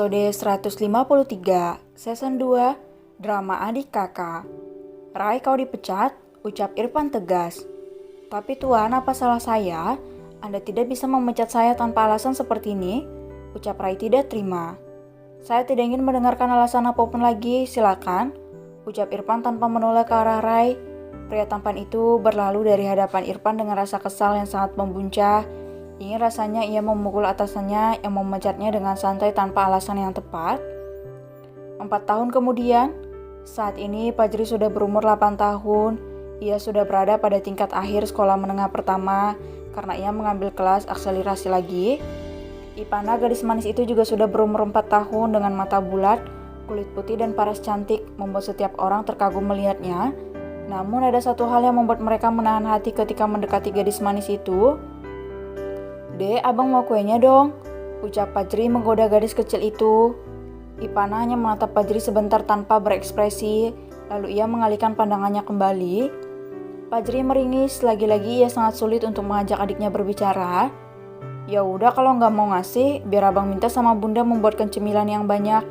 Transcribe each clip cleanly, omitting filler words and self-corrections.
Episode 153, Season 2, Drama Adik Kakak. Rai kau dipecat, ucap Irfan tegas. Tapi Tuan, apa salah saya? Anda tidak bisa memecat saya tanpa alasan seperti ini, ucap Rai tidak terima. Saya tidak ingin mendengarkan alasan apapun lagi, silakan, ucap Irfan tanpa menoleh ke arah Rai. Pria tampan itu berlalu dari hadapan Irfan dengan rasa kesal yang sangat membuncah. Ingin rasanya ia memukul atasannya yang memecatnya dengan santai tanpa alasan yang tepat. 4 tahun kemudian, saat ini Fajri sudah berumur 8 tahun. Ia sudah berada pada tingkat akhir sekolah menengah pertama karena ia mengambil kelas akselerasi lagi. Ipana, gadis manis itu juga sudah berumur 4 tahun dengan mata bulat, kulit putih dan paras cantik membuat setiap orang terkagum melihatnya. Namun ada satu hal yang membuat mereka menahan hati ketika mendekati gadis manis itu. Dek, abang mau kuenya dong, ucap Fajri menggoda gadis kecil itu. Ipana hanya menatap Fajri sebentar tanpa berekspresi, lalu ia mengalihkan pandangannya kembali. Fajri meringis, lagi-lagi ia sangat sulit untuk mengajak adiknya berbicara. Ya udah kalau nggak mau ngasih, biar abang minta sama bunda membuatkan cemilan yang banyak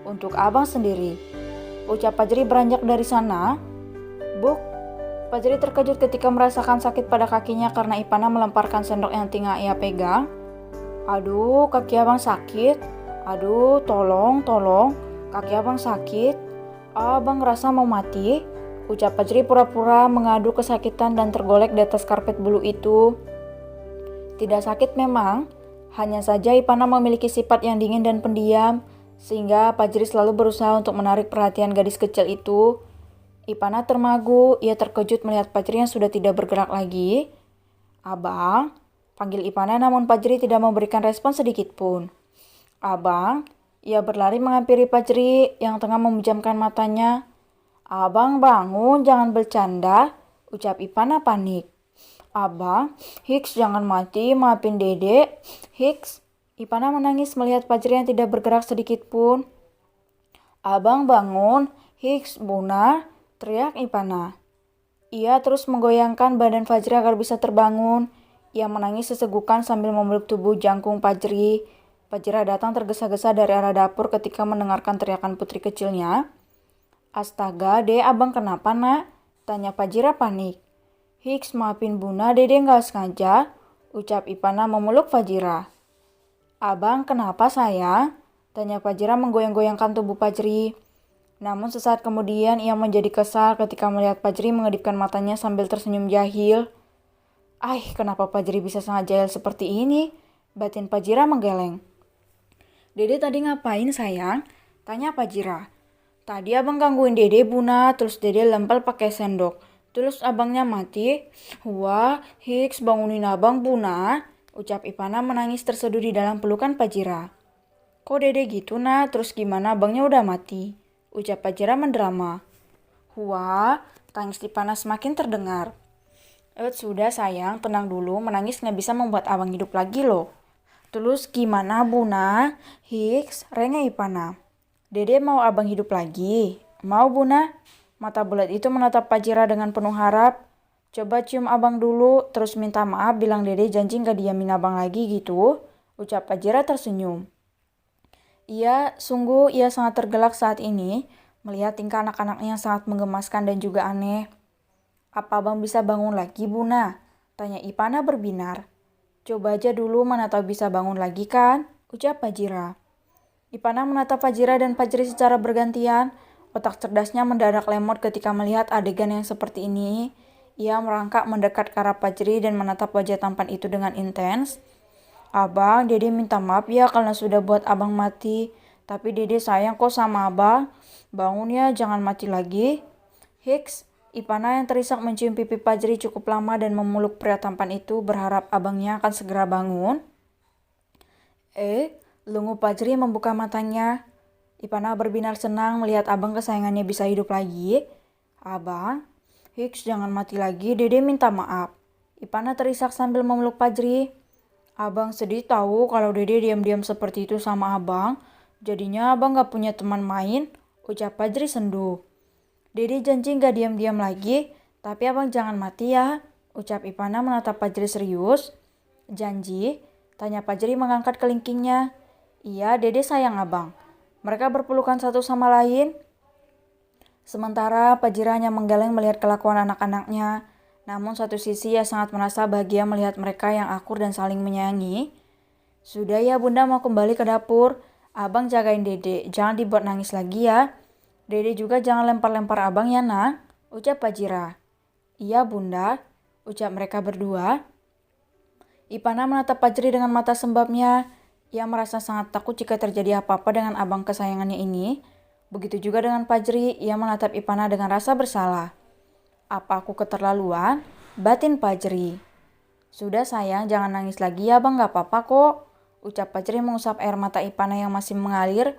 untuk abang sendiri, ucap Fajri beranjak dari sana. Buk. Fajri terkejut ketika merasakan sakit pada kakinya karena Ipana melemparkan sendok yang tengah ia pegang. Aduh, kaki abang sakit. Aduh, tolong, kaki abang sakit. Abang ngerasa mau mati, ucap Fajri pura-pura mengadu kesakitan dan tergolek di atas karpet bulu itu. Tidak sakit memang, hanya saja Ipana memiliki sifat yang dingin dan pendiam, sehingga Fajri selalu berusaha untuk menarik perhatian gadis kecil itu. Ipana termagu, ia terkejut melihat Fajri yang sudah tidak bergerak lagi. Abang, panggil Ipana namun Fajri tidak memberikan respon sedikit pun. Abang, ia berlari menghampiri Fajri yang tengah memejamkan matanya. Abang bangun, jangan bercanda, ucap Ipana panik. Abang, Hiks jangan mati, maafin Dede. Hiks, Ipana menangis melihat Fajri yang tidak bergerak sedikit pun. Abang bangun, Hiks, Buna, teriak Ipana. Ia terus menggoyangkan badan Fajri agar bisa terbangun. Ia menangis sesegukan sambil memeluk tubuh jangkung Fajri. Fajri datang tergesa-gesa dari arah dapur ketika mendengarkan teriakan putri kecilnya. Astaga, Dek, abang kenapa nak? Tanya Fajri panik. Hiks, maafin Buna, Dede nggak sengaja, ucap Ipana memeluk Fajri. Abang kenapa sayang? Tanya Fajri menggoyang-goyangkan tubuh Fajri. Namun sesaat kemudian ia menjadi kesal ketika melihat Fajri mengedipkan matanya sambil tersenyum jahil. Kenapa Fajri bisa sangat jahil seperti ini? Batin Fajri menggeleng. Dede tadi ngapain sayang? Tanya Fajri. Tadi abang gangguin Dede Buna, terus Dede lempel pakai sendok. Terus abangnya mati. Wah, Hiks bangunin abang Buna, ucap Ipana menangis terseduh di dalam pelukan Fajri. Kok Dede gitu nak? Terus gimana abangnya udah mati? Ucap Fajri mendrama. Wah, tangis Ipana semakin terdengar. Sudah sayang, tenang dulu, menangis nggak bisa membuat abang hidup lagi loh. Terus gimana Buna? Hiks, rengek Ipana. Dede mau abang hidup lagi? Mau Buna? Mata bulat itu menatap Fajri dengan penuh harap. Coba cium abang dulu, terus minta maaf bilang Dede janji nggak diamin abang lagi gitu, ucap Fajri tersenyum. Ia sangat tergelak saat ini melihat tingkah anak-anaknya yang sangat menggemaskan dan juga aneh. Apa abang bisa bangun lagi Buna? Tanya Ipana berbinar. Coba aja dulu, mana tahu bisa bangun lagi kan? Ucap Fajri. Ipana menatap Fajri dan Fajri secara bergantian. Otak cerdasnya mendadak lemot ketika melihat adegan yang seperti ini. Ia merangkak mendekat ke arah Fajri dan menatap wajah tampan itu dengan intens. Abang, Dede minta maaf ya karena sudah buat abang mati. Tapi Dede sayang kok sama abang. Bangun ya, jangan mati lagi. Hiks, Ipana yang terisak mencium pipi Fajri cukup lama dan memeluk pria tampan itu berharap abangnya akan segera bangun. Lenguh Fajri membuka matanya. Ipana berbinar senang melihat abang kesayangannya bisa hidup lagi. Abang, Hiks jangan mati lagi, Dede minta maaf. Ipana terisak sambil memeluk Fajri. Abang sedih tahu kalau Dede diam-diam seperti itu sama abang. Jadinya abang gak punya teman main, ucap Fajri sendu. Dede janji gak diam-diam lagi, tapi abang jangan mati ya, ucap Ipana menatap Fajri serius. Janji? Tanya Fajri mengangkat kelingkingnya. Iya, Dede sayang abang. Mereka berpelukan satu sama lain. Sementara Fajira hanya menggeleng melihat kelakuan anak-anaknya. Namun satu sisi ia sangat merasa bahagia melihat mereka yang akur dan saling menyayangi. Sudah ya bunda mau kembali ke dapur. Abang jagain Dede, jangan dibuat nangis lagi ya. Dede juga jangan lempar-lempar abang ya nak, ucap Fajira. Iya bunda, ucap mereka berdua. Ipana menatap Fajri dengan mata sembabnya. Ia merasa sangat takut jika terjadi apa-apa dengan abang kesayangannya ini. Begitu juga dengan Fajri, ia menatap Ipana dengan rasa bersalah. Apa aku keterlaluan? Batin Fajri. Sudah sayang, jangan nangis lagi ya bang, gak apa-apa kok. Ucap Fajri mengusap air mata Ipana yang masih mengalir.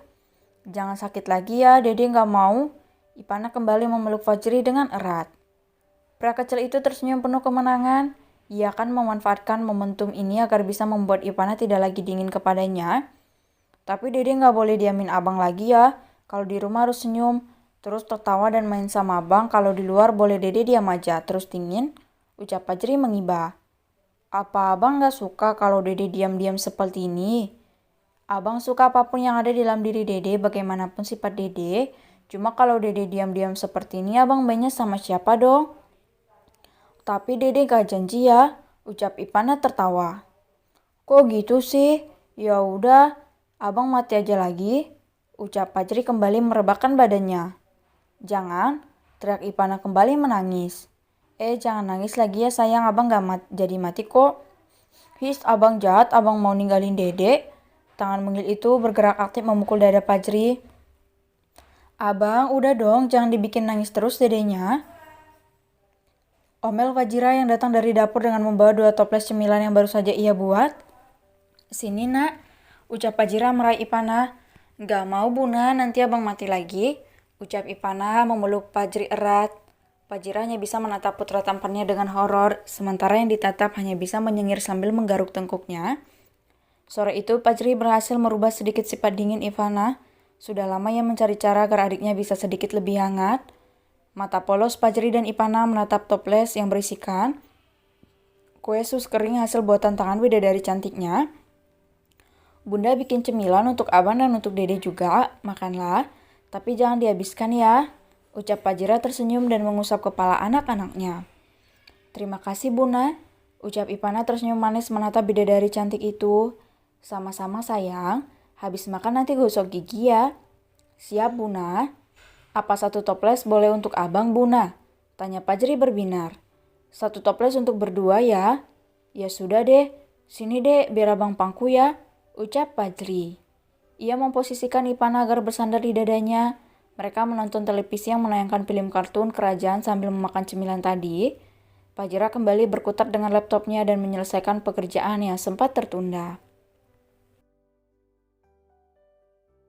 Jangan sakit lagi ya, Dede gak mau. Ipana kembali memeluk Fajri dengan erat. Pria kecil itu tersenyum penuh kemenangan. Ia akan memanfaatkan momentum ini agar bisa membuat Ipana tidak lagi dingin kepadanya. Tapi Dede gak boleh diamin abang lagi ya. Kalau di rumah harus senyum, terus tertawa dan main sama abang. Kalau di luar boleh Dede diam aja, terus dingin. Ucap Fajri mengibah. Apa abang gak suka kalau Dede diam-diam seperti ini? Abang suka apapun yang ada di dalam diri Dede, bagaimanapun sifat Dede. Cuma kalau Dede diam-diam seperti ini, abang mainnya sama siapa dong? Tapi Dede gak janji ya, ucap Ipana tertawa. Kok gitu sih? Ya udah, abang mati aja lagi, ucap Fajri kembali merebahkan badannya. Jangan, teriak Ipana kembali menangis. Jangan nangis lagi ya sayang, abang gak jadi mati kok. His, abang jahat, abang mau ninggalin Dede. Tangan mungil itu bergerak aktif memukul dada Fajri. Abang, udah dong, jangan dibikin nangis terus dedenya. Omel Fajira yang datang dari dapur dengan membawa 2 toples cemilan yang baru saja ia buat. Sini nak, ucap Fajira meraih Ipana. Gak mau bunda, nanti abang mati lagi, ucap Ipana memeluk Fajri erat. Fajira hanya bisa menatap putra tampannya dengan horor, sementara yang ditatap hanya bisa menyengir sambil menggaruk tengkuknya. Sore itu Fajri berhasil merubah sedikit sifat dingin Ipana. Sudah lama ia mencari cara agar adiknya bisa sedikit lebih hangat. Mata polos Fajri dan Ipana menatap toples yang berisikan kue sus kering hasil buatan tangan bidadari cantiknya. Bunda bikin cemilan untuk abang dan untuk Dede juga, makanlah. Tapi jangan dihabiskan ya, ucap Fajira tersenyum dan mengusap kepala anak-anaknya. Terima kasih Bunda, ucap Ipana tersenyum manis menatap bidadari cantik itu. Sama-sama sayang, habis makan nanti gosok gigi ya. Siap Bunda. Apa 1 toples boleh untuk abang Bunda? Tanya Fajri berbinar. 1 toples untuk berdua ya. Ya sudah deh, sini deh biar abang pangku ya, ucap Fajri. Ia memposisikan Ipana agar bersandar di dadanya. Mereka menonton televisi yang menayangkan film kartun kerajaan sambil memakan cemilan tadi. Fajira kembali berkutat dengan laptopnya dan menyelesaikan pekerjaan yang sempat tertunda.